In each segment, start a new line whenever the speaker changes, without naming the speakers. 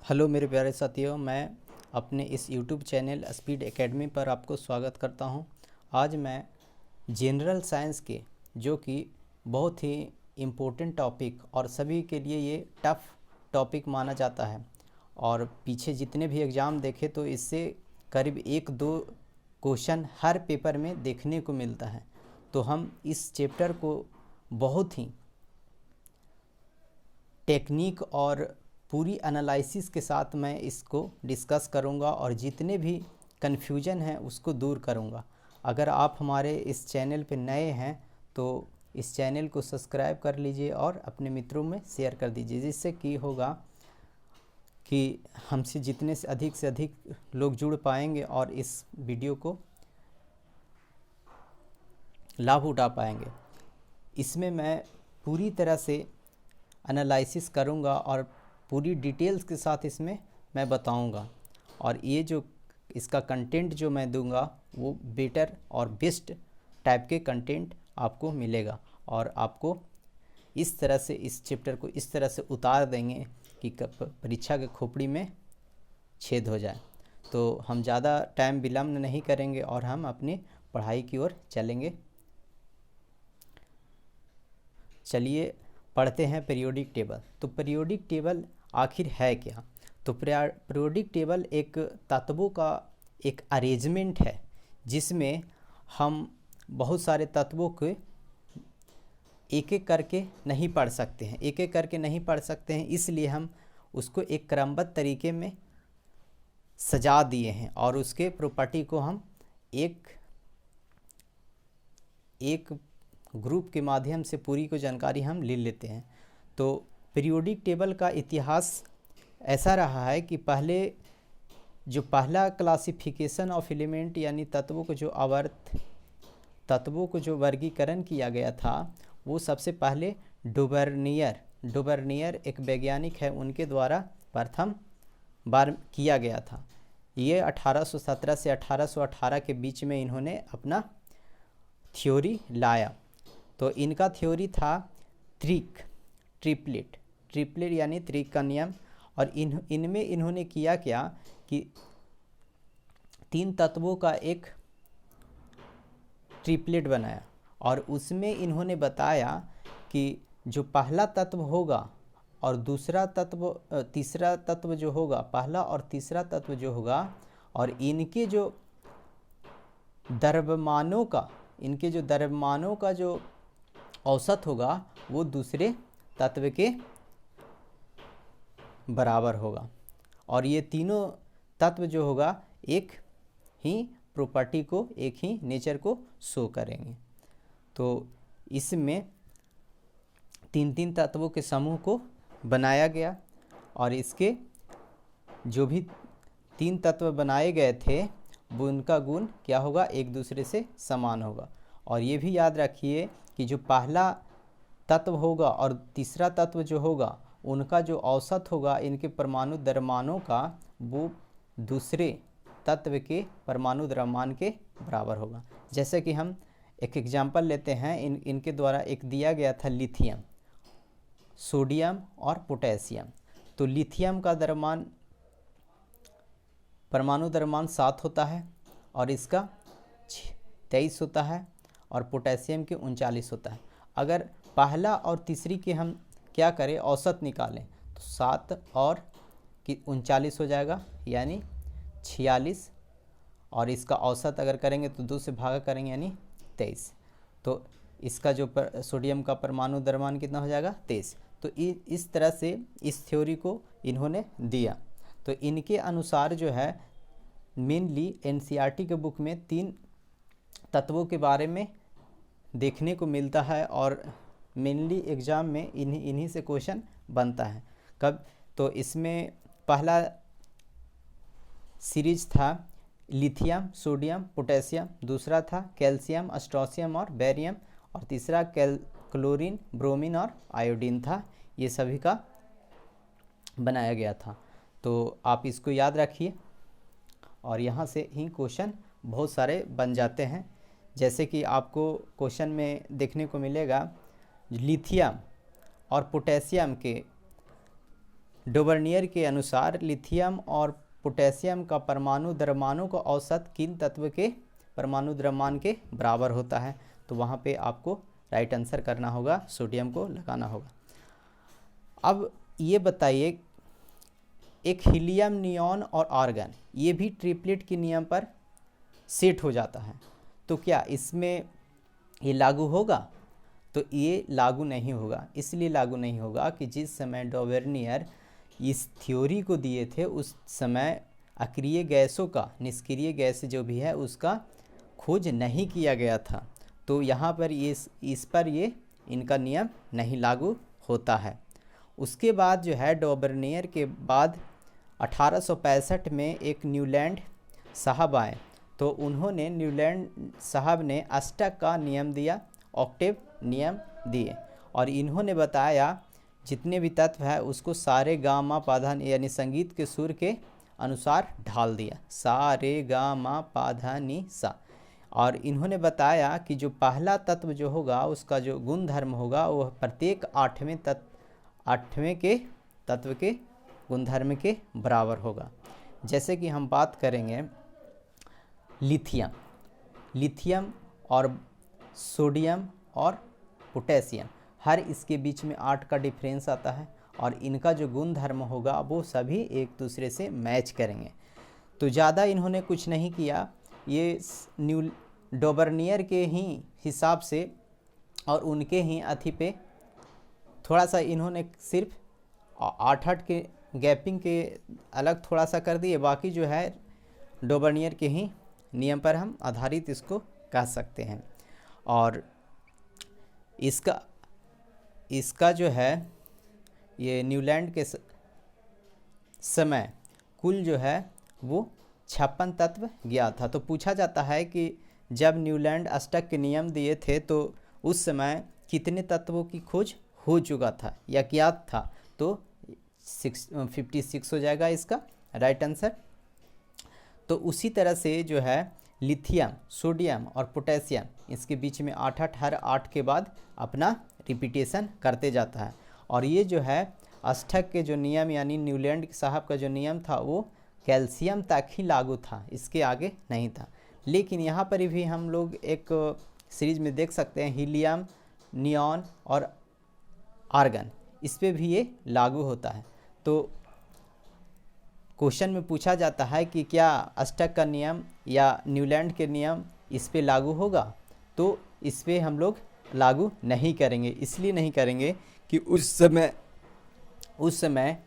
Hello मेरे प्यारे साथियों, मैं अपने इस यूट्यूब चैनल स्पीड एकेडमी पर आपको स्वागत करता हूं। आज मैं जनरल साइंस के जो कि बहुत ही इम्पोर्टेंट टॉपिक और सभी के लिए ये टफ़ टॉपिक माना जाता है और पीछे जितने भी एग्ज़ाम देखे तो इससे करीब 1-2 क्वेश्चन हर पेपर में देखने को मिलता है। तो हम इस चैप्टर को बहुत ही टेक्निक और पूरी एनालिसिस के साथ मैं इसको डिस्कस करूंगा और जितने भी कन्फ्यूजन है उसको दूर करूंगा। अगर आप हमारे इस चैनल पे नए हैं तो इस चैनल को सब्सक्राइब कर लीजिए और अपने मित्रों में शेयर कर दीजिए, जिससे कि होगा कि हमसे जितने से अधिक लोग जुड़ पाएंगे और इस वीडियो को लाभ उठा पाएंगे। इसमें मैं पूरी तरह से एनालिसिस करूंगा और पूरी डिटेल्स के साथ इसमें मैं बताऊंगा और ये जो इसका कंटेंट जो मैं दूंगा वो बेटर और बेस्ट टाइप के कंटेंट आपको मिलेगा और आपको इस तरह से इस चैप्टर को इस तरह से उतार देंगे कि परीक्षा के खोपड़ी में छेद हो जाए। तो हम ज़्यादा टाइम विलम्ब नहीं करेंगे और हम अपनी पढ़ाई की ओर चलेंगे। चलिए पढ़ते हैं पीरियोडिक टेबल। तो पीरियोडिक टेबल आखिर है क्या? तो पीरियोडिक टेबल एक तत्वों का एक अरेंजमेंट है जिसमें हम बहुत सारे तत्वों के एक एक करके नहीं पढ़ सकते हैं, इसलिए हम उसको एक क्रमबद्ध तरीके में सजा दिए हैं और उसके प्रॉपर्टी को हम एक ग्रुप के माध्यम से पूरी को जानकारी हम ले लेते हैं। तो पीरियोडिक टेबल का इतिहास ऐसा रहा है कि पहला क्लासिफिकेशन ऑफ एलिमेंट यानी तत्वों को जो वर्गीकरण किया गया था वो सबसे पहले डुबर्नियर एक वैज्ञानिक है, उनके द्वारा प्रथम बार किया गया था। ये 1817 से 1818 के बीच में इन्होंने अपना थ्योरी लाया। तो इनका थ्योरी था ट्रिपलेट यानी त्रिक का नियम। और इनमें इन्होंने किया क्या कि 3 तत्वों का एक ट्रिपलेट बनाया और उसमें इन्होंने बताया कि जो पहला तत्व होगा और तीसरा तत्व जो होगा, पहला और तीसरा तत्व जो होगा और इनके जो द्रव्यमानों का जो औसत होगा वो दूसरे तत्व के बराबर होगा और ये तीनों तत्व जो होगा एक ही प्रॉपर्टी को, एक ही नेचर को शो करेंगे। तो इसमें 3 तत्वों के समूह को बनाया गया और इसके जो भी 3 तत्व बनाए गए थे वो उनका गुण क्या होगा, एक दूसरे से समान होगा। और ये भी याद रखिए कि जो पहला तत्व होगा और तीसरा तत्व जो होगा उनका जो औसत होगा इनके परमाणु द्रव्यमानों का वो दूसरे तत्व के परमाणु द्रव्यमान के बराबर होगा। जैसे कि हम एक एग्जांपल लेते हैं, इनके द्वारा एक दिया गया था लिथियम, सोडियम और पोटेशियम। तो लिथियम का परमाणु द्रव्यमान 7 होता है और इसका 23 होता है और पोटेशियम के 39 होता है। अगर पहला और तीसरी के हम क्या करें, औसत निकालें तो 7 और 39 हो जाएगा यानी 46 और इसका औसत अगर करेंगे तो 2 से भागा करेंगे यानी 23। तो इसका जो सोडियम का परमाणु द्रव्यमान कितना हो जाएगा, 23। तो इस तरह से इस थ्योरी को इन्होंने दिया। तो इनके अनुसार जो है मेनली एनसीईआरटी के बुक में 3 तत्वों के बारे में देखने को मिलता है और मेनली एग्ज़ाम में इन्हीं से क्वेश्चन बनता है। कब? तो इसमें पहला सीरीज था लिथियम, सोडियम, पोटेशियम, दूसरा था कैल्शियम, अस्ट्रोसियम और बेरियम और तीसरा क्लोरीन, ब्रोमीन और आयोडीन था। ये सभी का बनाया गया था। तो आप इसको याद रखिए और यहाँ से ही क्वेश्चन बहुत सारे बन जाते हैं। जैसे कि आपको क्वेश्चन में देखने को मिलेगा लिथियम और पोटेशियम के डोबर्नियर के अनुसार लिथियम और पोटेशियम का परमाणु द्रव्यमानों का औसत किन तत्व के परमाणु द्रव्यमान के बराबर होता है? तो वहाँ पे आपको राइट आंसर करना होगा, सोडियम को लगाना होगा। अब ये बताइए, एक हीलियम, नियॉन और आर्गन ये भी ट्रिपलेट के नियम पर सेट हो जाता है, तो क्या इसमें ये लागू होगा? तो ये लागू नहीं होगा। इसलिए लागू नहीं होगा कि जिस समय डोबर्नियर इस थ्योरी को दिए थे उस समय अक्रिय गैसों का, निष्क्रिय गैस जो भी है उसका खोज नहीं किया गया था, तो यहाँ पर इस पर ये इनका नियम नहीं लागू होता है। उसके बाद जो है डोबर्नियर के बाद 1865 में एक न्यूलैंड साहब आए, तो उन्होंने न्यूलैंड साहब ने अष्टक का नियम दिया, ऑक्टेव नियम दिए, और इन्होंने बताया जितने भी तत्व है उसको सारे गा मा पा धा यानी संगीत के सुर के अनुसार ढाल दिया, सा रे गा मा पा धा नी सा। और इन्होंने बताया कि जो पहला तत्व जो होगा उसका जो गुण धर्म होगा वह प्रत्येक आठवें के तत्व के गुण धर्म के बराबर होगा। जैसे कि हम बात करेंगे लिथियम और सोडियम और पोटेशियम, हर इसके बीच में 8 का डिफरेंस आता है, और इनका जो गुण धर्म होगा वो सभी एक दूसरे से मैच करेंगे। तो ज़्यादा इन्होंने कुछ नहीं किया, ये डोबर्नियर के ही हिसाब से और उनके ही अथी पे थोड़ा सा इन्होंने सिर्फ 8 के गैपिंग के अलग थोड़ा सा कर दिए, बाकी जो है डोबर्नियर के ही नियम पर हम आधारित इसको कह सकते हैं। और इसका जो है ये न्यूलैंड के समय कुल जो है वो 56 तत्व ज्ञात था। तो पूछा जाता है कि जब न्यूलैंड अष्टक के नियम दिए थे तो उस समय कितने तत्वों की खोज हो चुका था या ज्ञात था? तो 56 हो जाएगा इसका राइट आंसर। तो उसी तरह से जो है लिथियम, सोडियम और पोटेशियम, इसके बीच में 8 हर 8 के बाद अपना रिपीटेशन करते जाता है। और ये जो है अष्टक के जो नियम यानी न्यूलैंड साहब का जो नियम था वो कैल्शियम तक ही लागू था, इसके आगे नहीं था। लेकिन यहाँ पर भी हम लोग एक सीरीज में देख सकते हैं हीलियम, नियॉन और आर्गन, इस पे भी ये लागू होता है। तो क्वेश्चन में पूछा जाता है कि क्या अष्टक का नियम या न्यूलैंड के नियम इस पे लागू होगा? तो इस पे हम लोग लागू नहीं करेंगे। इसलिए नहीं करेंगे कि उस समय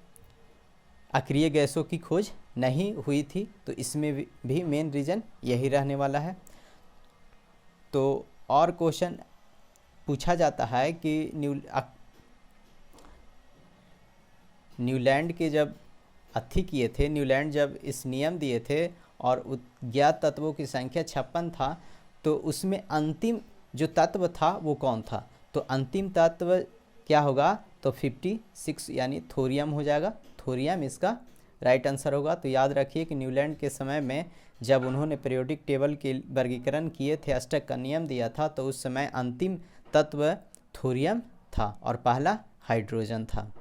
अक्रिय गैसों की खोज नहीं हुई थी, तो इसमें भी मेन रीज़न यही रहने वाला है। तो और क्वेश्चन पूछा जाता है कि न्यूलैंड के जब अथी किए थे, न्यूलैंड जब इस नियम दिए थे और ज्ञात तत्वों की संख्या 56 था, तो उसमें अंतिम जो तत्व था वो कौन था? तो अंतिम तत्व क्या होगा? तो 56 यानी थोरियम हो जाएगा। थोरियम इसका राइट आंसर होगा। तो याद रखिए कि न्यूलैंड के समय में जब उन्होंने पीरियोडिक टेबल के वर्गीकरण किए थे, अष्टक का नियम दिया था, तो उस समय अंतिम तत्व थोरियम था और पहला हाइड्रोजन था।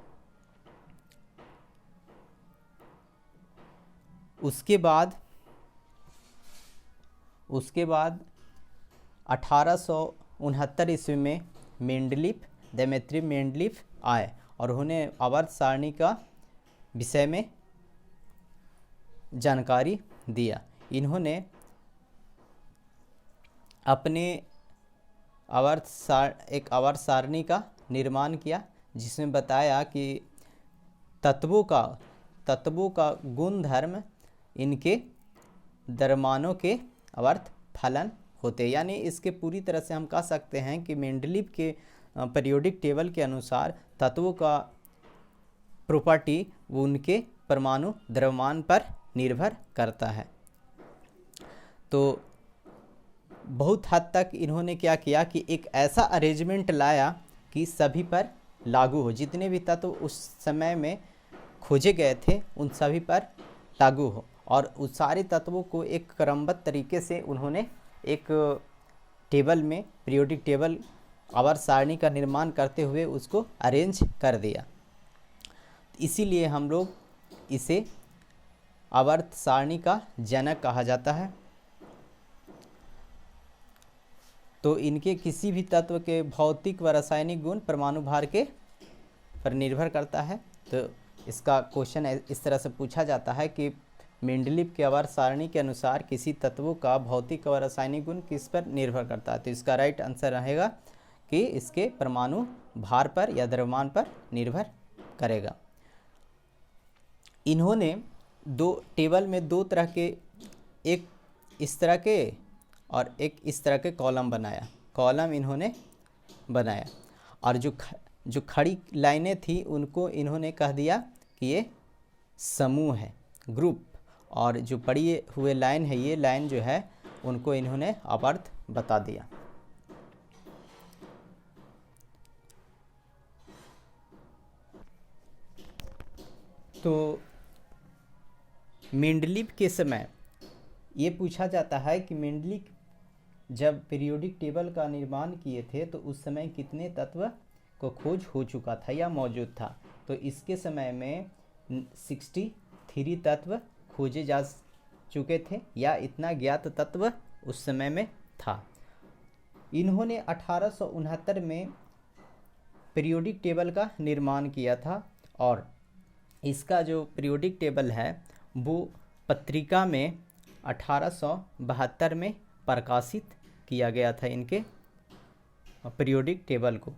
उसके बाद 1869 ईस्वी में डेमेत्री मेंडलीफ आए और उन्होंने आवर्त सारणी का विषय में जानकारी दिया। इन्होंने अपने एक आवर्त सारणी का निर्माण किया जिसमें बताया कि तत्वों का गुण धर्म इनके द्रव्यमानों के आवर्त फलन होते, यानी इसके पूरी तरह से हम कह सकते हैं कि मेंडलीफ के पीरियोडिक टेबल के अनुसार तत्वों का प्रॉपर्टी वो उनके परमाणु द्रव्यमान पर निर्भर करता है। तो बहुत हद तक इन्होंने क्या किया कि एक ऐसा अरेंजमेंट लाया कि सभी पर लागू हो, जितने भी तत्व उस समय में खोजे गए थे उन सभी पर लागू हो, और उस सारे तत्वों को एक क्रमबद्ध तरीके से उन्होंने एक टेबल में पीरियोडिक टेबल आवर्त सारणी का निर्माण करते हुए उसको अरेंज कर दिया। इसीलिए हम लोग इसे आवर्त सारणी का जनक कहा जाता है। तो इनके किसी भी तत्व के भौतिक व रासायनिक गुण परमाणु भार के पर निर्भर करता है। तो इसका क्वेश्चन इस तरह से पूछा जाता है कि मेंडलीव के आवर्त सारणी के अनुसार किसी तत्वों का भौतिक व रासायनिक गुण किस पर निर्भर करता है। तो इसका राइट आंसर रहेगा कि इसके परमाणु भार पर या द्रव्यमान पर निर्भर करेगा। इन्होंने दो टेबल में दो तरह के, एक इस तरह के और एक इस तरह के कॉलम इन्होंने बनाया, और जो खड़ी लाइनें थी उनको इन्होंने कह दिया कि ये समूह है, ग्रुप, और जो पड़ी हुए लाइन है, ये लाइन जो है उनको इन्होंने आवर्त बता दिया। तो मेंडलीव के समय ये पूछा जाता है कि मेंडलीव जब पीरियोडिक टेबल का निर्माण किए थे तो उस समय कितने तत्व को खोज हो चुका था या मौजूद था। तो इसके समय में 63 तत्व खोजे जा चुके थे या इतना ज्ञात तत्व उस समय में था। इन्होंने 1869 में पीरियोडिक टेबल का निर्माण किया था, और इसका जो पीरियोडिक टेबल है वो पत्रिका में 1872 में प्रकाशित किया गया था इनके पीरियोडिक टेबल को।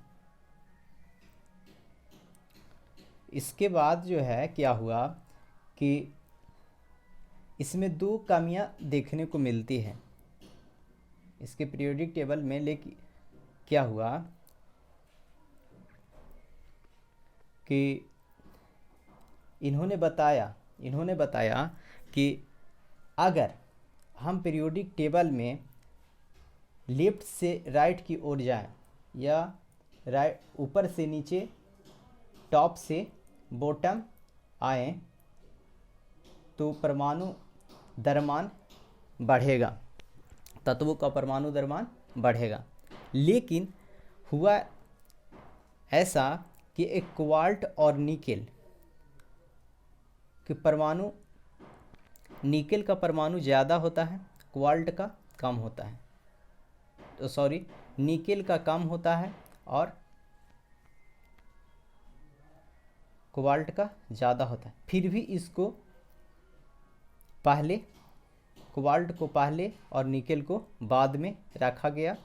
इसके बाद जो है क्या हुआ कि इसमें दो कमियां देखने को मिलती है इसके पीरियोडिक टेबल में। लेकिन क्या हुआ कि इन्होंने बताया कि अगर हम पीरियोडिक टेबल में लेफ्ट से राइट की ओर जाएं या राइट ऊपर से नीचे, टॉप से बॉटम आए, तो परमाणु द्रव्यमान बढ़ेगा, तत्वों का परमाणु द्रव्यमान बढ़ेगा। लेकिन हुआ ऐसा कि एक कोबाल्ट और निकेल के परमाणु, निकेल का परमाणु ज़्यादा होता है, कोबाल्ट का कम होता है, तो सॉरी निकेल का कम होता है और कोबाल्ट का ज़्यादा होता है। फिर भी इसको पहले, कोबाल्ट को पहले और निकेल को बाद में रखा गया,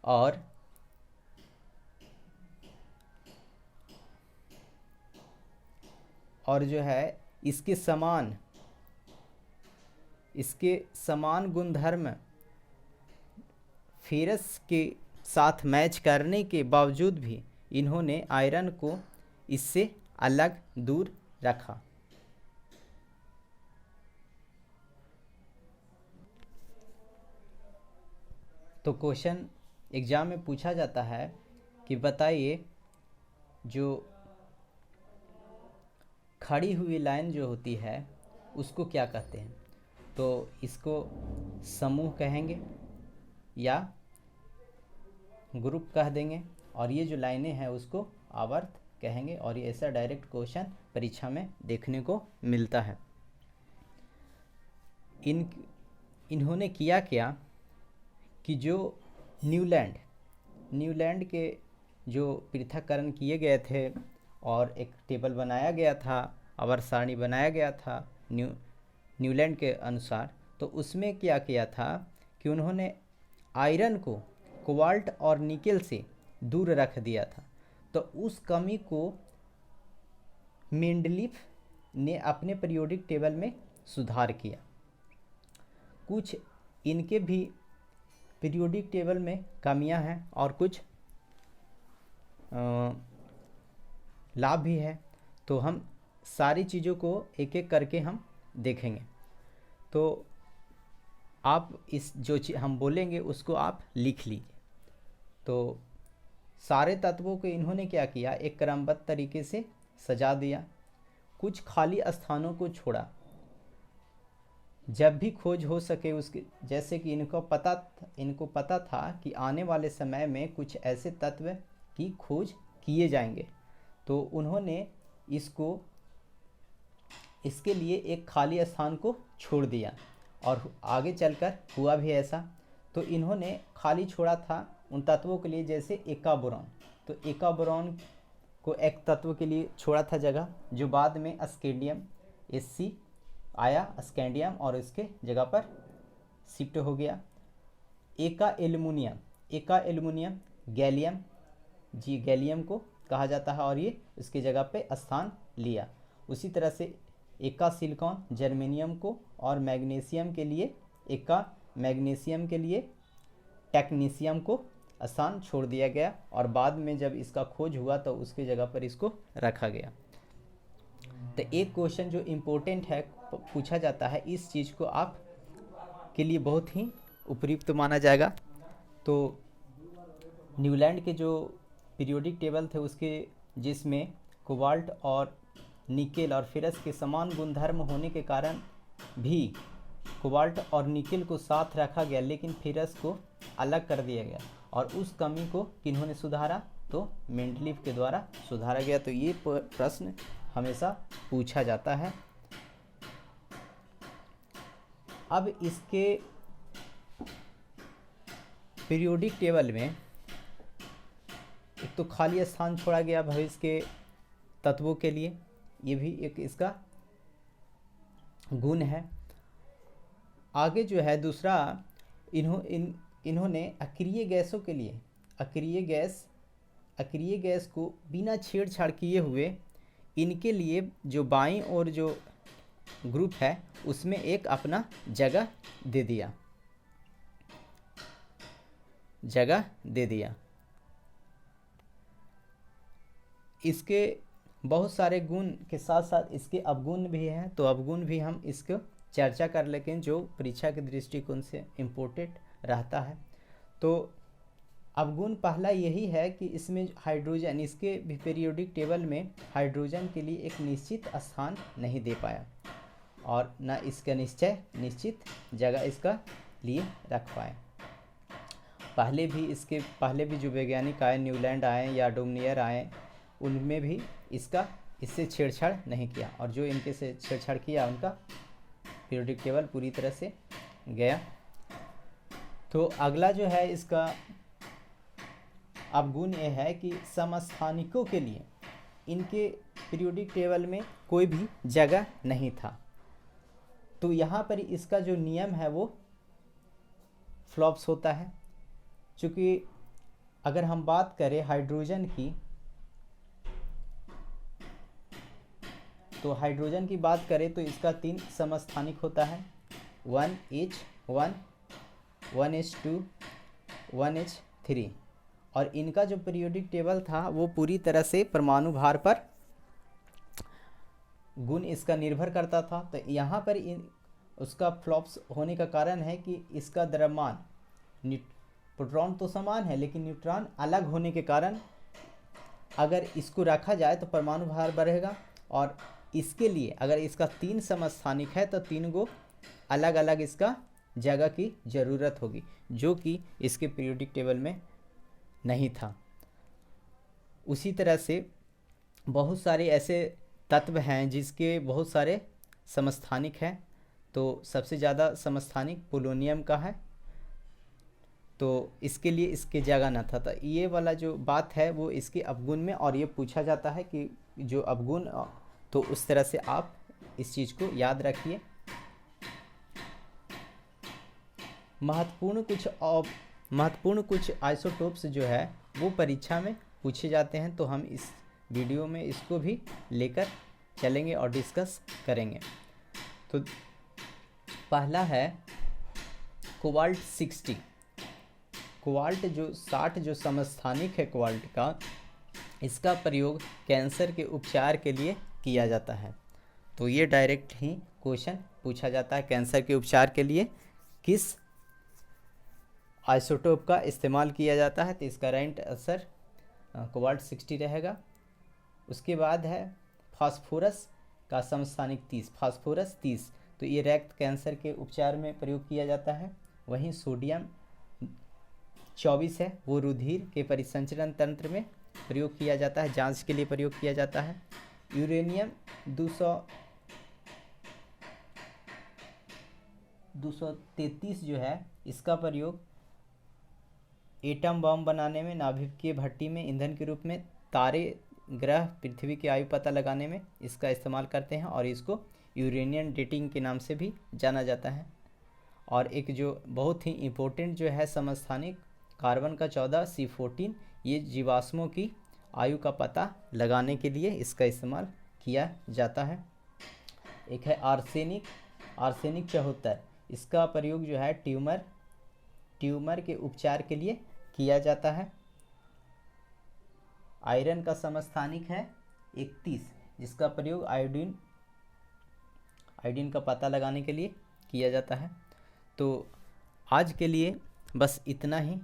और जो है इसके समान गुणधर्म फेरस के साथ मैच करने के बावजूद भी इन्होंने आयरन को इससे अलग दूर रखा। तो क्वेश्चन एग्जाम में पूछा जाता है कि बताइए जो खड़ी हुई लाइन जो होती है उसको क्या कहते हैं। तो इसको समूह कहेंगे या ग्रुप कह देंगे, और ये जो लाइनें हैं उसको आवर्त कहेंगे। और ये ऐसा डायरेक्ट क्वेश्चन परीक्षा में देखने को मिलता है। इन्होंने किया क्या कि जो न्यूलैंड के जो पृथक्करण किए गए थे और एक टेबल बनाया गया था, आवर्त सारणी बनाया गया था न्यूलैंड के अनुसार, तो उसमें क्या किया था कि उन्होंने आयरन को कोबाल्ट और निकेल से दूर रख दिया था। तो उस कमी को मेंडलीव ने अपने पीरियोडिक टेबल में सुधार किया। कुछ इनके भी पीरियोडिक टेबल में कमियां हैं और कुछ लाभ भी है। तो हम सारी चीज़ों को एक एक करके हम देखेंगे। तो आप इस जो चीज़ हम बोलेंगे उसको आप लिख लीजिए। तो सारे तत्वों को इन्होंने क्या किया, एक क्रमबद्ध तरीके से सजा दिया, कुछ खाली स्थानों को छोड़ा। जब भी खोज हो सके उसके, जैसे कि इनको पता था कि आने वाले समय में कुछ ऐसे तत्व की खोज किए जाएंगे, तो उन्होंने इसके लिए एक खाली स्थान को छोड़ दिया और आगे चलकर हुआ भी ऐसा। तो इन्होंने खाली छोड़ा था उन तत्वों के लिए, जैसे एका बोरॉन। तो एका बोरॉन को एक तत्व के लिए छोड़ा था जगह, जो बाद में स्कैंडियम Sc आया, स्कैंडियम, और इसके जगह पर शिफ्ट हो गया। एका एल्युमिनियम गैलियम जी, गैलियम को कहा जाता है, और ये इसकी जगह पे स्थान लिया। उसी तरह से एका सिलिकॉन जर्मेनियम को, और मैग्नीशियम के लिए टेक्नीशियम को स्थान छोड़ दिया गया, और बाद में जब इसका खोज हुआ तो उसकी जगह पर इसको रखा गया। तो एक क्वेश्चन जो इम्पोर्टेंट है पूछा जाता है, इस चीज़ को आप के लिए बहुत ही उपयुक्त माना जाएगा। तो न्यूलैंड के जो पीरियोडिक टेबल थे उसके, जिसमें कोबाल्ट और निकेल और फेरस के समान गुणधर्म होने के कारण भी कोबाल्ट और निकेल को साथ रखा गया, लेकिन फेरस को अलग कर दिया गया। और उस कमी को किन्होंने सुधारा? तो मेंडलीफ के द्वारा सुधारा गया। तो ये प्रश्न हमेशा पूछा जाता है। अब इसके पीरियोडिक टेबल में एक तो खाली स्थान छोड़ा गया भविष्य के तत्वों के लिए, ये भी एक इसका गुण है। आगे जो है दूसरा, इन्होंने अक्रिय गैसों के लिए अक्रिय गैस को बिना छेड़छाड़ किए हुए इनके लिए जो बाईं और जो ग्रुप है उसमें एक अपना जगह दे दिया। इसके बहुत सारे गुण के साथ साथ इसके अवगुण भी हैं, तो अवगुण भी हम इसको चर्चा कर लेकिन जो परीक्षा के दृष्टिकोण से इम्पोर्टेंट रहता है। तो अवगुण पहला यही है कि इसमें हाइड्रोजन, इसके भी पीरियोडिक टेबल में हाइड्रोजन के लिए एक निश्चित स्थान नहीं दे पाया, और न इसका निश्चित जगह इसका लिए रख पाए। पहले भी जो वैज्ञानिक आए, न्यूलैंड आए या डोमनियर आए, उनमें भी इससे छेड़छाड़ नहीं किया, और जो इनके से छेड़छाड़ किया उनका पीरियोडिक टेबल पूरी तरह से गया। तो अगला जो है इसका अवगुण ये है कि समस्थानिकों के लिए इनके पीरियोडिक टेबल में कोई भी जगह नहीं था। तो यहाँ पर इसका जो नियम है वो फ्लॉप्स होता है, क्योंकि अगर हम बात करें हाइड्रोजन की, तो हाइड्रोजन की बात करें तो इसका 3 समस्थानिक होता है, 1H1, 1H2, 1H3। और इनका जो पीरियोडिक टेबल था वो पूरी तरह से परमाणु भार पर गुण इसका निर्भर करता था। तो यहाँ पर उसका फ्लॉप्स होने का कारण है कि इसका द्रव्यमान, प्रोटॉन तो समान है लेकिन न्यूट्रॉन अलग होने के कारण अगर इसको रखा जाए तो परमाणु भार बढ़ेगा, और इसके लिए अगर इसका 3 समस्थानिक है तो 3 गो अलग अलग इसका जगह की ज़रूरत होगी, जो कि इसके पीरियोडिक टेबल में नहीं था। उसी तरह से बहुत सारे ऐसे तत्व हैं जिसके बहुत सारे समस्थानिक हैं। तो सबसे ज़्यादा समस्थानिक पोलोनियम का है, तो इसके लिए इसके जगह न था। तो ये वाला जो बात है वो इसके अवगुण में, और ये पूछा जाता है कि जो अवगुण, तो उस तरह से आप इस चीज़ को याद रखिए। महत्वपूर्ण कुछ आइसोटोप्स जो है वो परीक्षा में पूछे जाते हैं, तो हम इस वीडियो में इसको भी लेकर चलेंगे और डिस्कस करेंगे। तो पहला है कोबाल्ट 60। कोबाल्ट जो 60 जो समस्थानिक है कोबाल्ट का, इसका प्रयोग कैंसर के उपचार के लिए किया जाता है। तो ये डायरेक्ट ही क्वेश्चन पूछा जाता है, कैंसर के उपचार के लिए किस आइसोटोप का इस्तेमाल किया जाता है? तो इसका राइट आंसर कोबाल्ट 60 रहेगा। उसके बाद है फास्फोरस का समस्थानिक 30, फास्फोरस 30, तो ये रक्त कैंसर के उपचार में प्रयोग किया जाता है। वहीं सोडियम 24 है वो रुधिर के परिसंचरण तंत्र में प्रयोग किया जाता है, जांच के लिए प्रयोग किया जाता है। यूरेनियम 233 जो है इसका प्रयोग एटम बम बनाने में, नाभिकीय भट्टी में ईंधन के रूप में, तारे, ग्रह, पृथ्वी की आयु पता लगाने में इसका इस्तेमाल करते हैं और इसको यूरेनियम डेटिंग के नाम से भी जाना जाता है। और एक जो बहुत ही इम्पोर्टेंट जो है समस्थानिक कार्बन का 14 C14, ये जीवाश्मों की आयु का पता लगाने के लिए इसका इस्तेमाल किया जाता है। एक है आर्सेनिक 74, इसका प्रयोग जो है ट्यूमर के उपचार के लिए किया जाता है। आयरन का समस्थानिक है 31, जिसका प्रयोग आयोडीन का पता लगाने के लिए किया जाता है। तो आज के लिए बस इतना ही।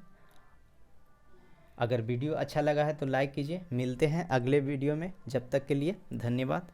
अगर वीडियो अच्छा लगा है तो लाइक कीजिए। मिलते हैं अगले वीडियो में, जब तक के लिए धन्यवाद।